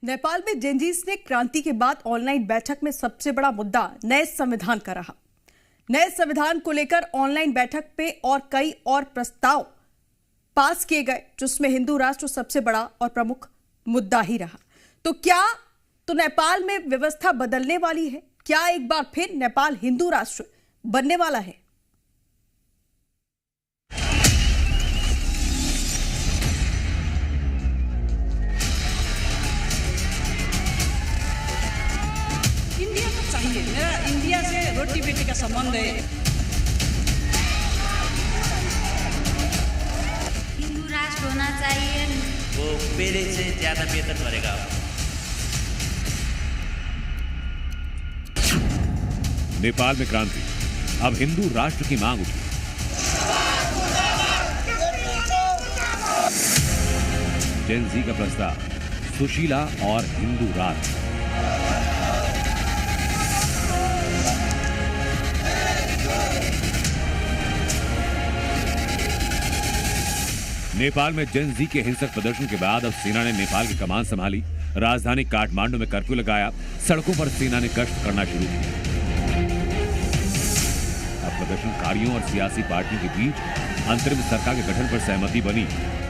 नेपाल में जेनजीस ने क्रांति के बाद ऑनलाइन बैठक में सबसे बड़ा मुद्दा नए संविधान का रहा। नए संविधान को लेकर ऑनलाइन बैठक पे और कई और प्रस्ताव पास किए गए, जिसमें हिंदू राष्ट्र सबसे बड़ा और प्रमुख मुद्दा ही रहा। तो क्या नेपाल में व्यवस्था बदलने वाली है? क्या एक बार फिर नेपाल हिंदू राष्ट्र बनने वाला है? इंडिया को चाहिए, मेरा इंडिया से रोटी बेटी का संबंध है। हिंदू राष्ट्र होना चाहिए, वो पहले से ज्यादा बेहतर करेगा। नेपाल में क्रांति, अब हिंदू राष्ट्र की मांग उठी। जेन जी का प्रस्ताव, सुशीला और हिंदू राष्ट्र। नेपाल में जेन जी के हिंसक प्रदर्शन के बाद अब सेना ने नेपाल की कमान संभाली। राजधानी काठमांडू में कर्फ्यू लगाया, सड़कों पर सेना ने गश्त करना शुरू किया। अब प्रदर्शनकारियों और सियासी पार्टियों के बीच अंतरिम सरकार के गठन पर सहमति बनी,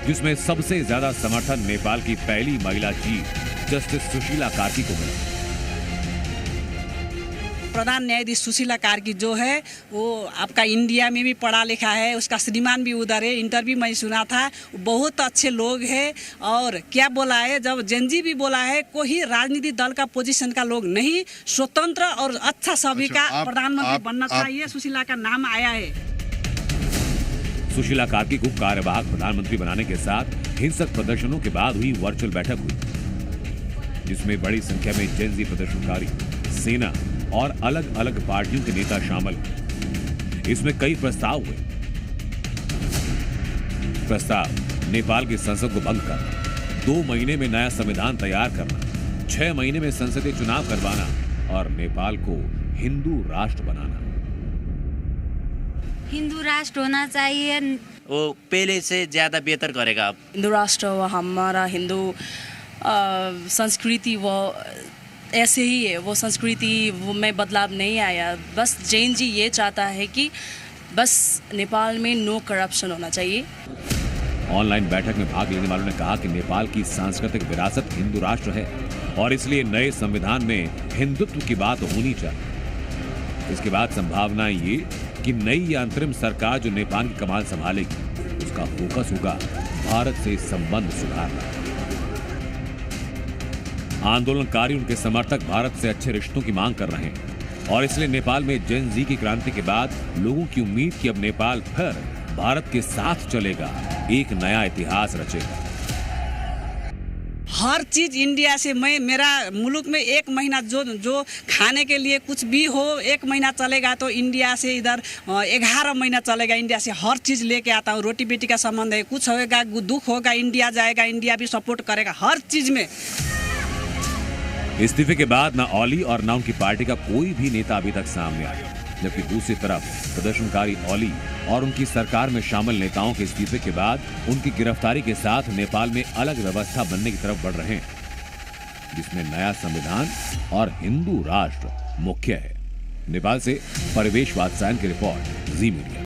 जिसमें सबसे ज्यादा समर्थन नेपाल की पहली महिला चीफ जस्टिस सुशीला कार्की को मिला। प्रधान न्यायाधीश सुशीला कार्की जो है वो आपका इंडिया में भी पढ़ा लिखा है, उसका श्रीमान भी उधर है। इंटरव्यू मैं सुना था, बहुत अच्छे लोग हैं। और क्या बोला है, जब जेनजी भी बोला है कोई राजनीतिक दल का पोजीशन का लोग नहीं, स्वतंत्र और अच्छा सभी का प्रधानमंत्री बनना चाहिए। सुशीला का नाम आया है। सुशीला कार्की को कार्यवाहक प्रधानमंत्री बनाने के साथ हिंसक प्रदर्शनों के बाद हुई वर्चुअल बैठक हुई, जिसमें बड़ी संख्या में जेनजी प्रदर्शनकारी, सेना और अलग अलग पार्टियों के नेता शामिल हुए। इसमें कई प्रस्ताव हुए। प्रस्ताव: नेपाल की संसद को भंग करना, 2 महीने में नया संविधान तैयार करना, 6 महीने में संसदीय चुनाव करवाना और नेपाल को हिंदू राष्ट्र बनाना। हिंदू राष्ट्र होना चाहिए, वो पहले से ज्यादा बेहतर करेगा। हिंदू राष्ट्र हमारा हिंदू संस्कृति वो ऐसे ही है, वो संस्कृति में बदलाव नहीं आया। बस जैन जी ये चाहता है कि बस नेपाल में नो करप्शन होना चाहिए। ऑनलाइन बैठक में भाग लेने वालों ने कहा कि नेपाल की सांस्कृतिक विरासत हिंदू राष्ट्र है और इसलिए नए संविधान में हिंदुत्व की बात होनी चाहिए। इसके बाद संभावना ये कि नई या अंतरिम सरकार जो नेपाल की कमान संभालेगी, उसका फोकस होगा भारत से संबंध सुधारना। आंदोलनकारी, उनके समर्थक भारत से अच्छे रिश्तों की मांग कर रहे हैं और इसलिए नेपाल में जेन जी की क्रांति के बाद लोगों की उम्मीद कि अब नेपाल फिर भारत के साथ चलेगा, एक नया इतिहास रचेगा। हर चीज इंडिया से, मेरा मुल्क में 1 महीना जो खाने के लिए कुछ भी हो, 1 महीना चलेगा तो इंडिया से इधर 11 महीना चलेगा। इंडिया से हर चीज लेके आता हूँ। रोटी बेटी का संबंध है, कुछ होगा, दुख होगा, इंडिया जाएगा, इंडिया भी सपोर्ट करेगा हर चीज में। इस्तीफे के बाद न ओली और न उनकी पार्टी का कोई भी नेता अभी तक सामने आया, जबकि दूसरी तरफ प्रदर्शनकारी ओली और उनकी सरकार में शामिल नेताओं के इस्तीफे के बाद उनकी गिरफ्तारी के साथ नेपाल में अलग व्यवस्था बनने की तरफ बढ़ रहे हैं, जिसमें नया संविधान और हिंदू राष्ट्र मुख्य है। नेपाल से परिवेश वात्स्यायन की रिपोर्ट, जी मीडिया।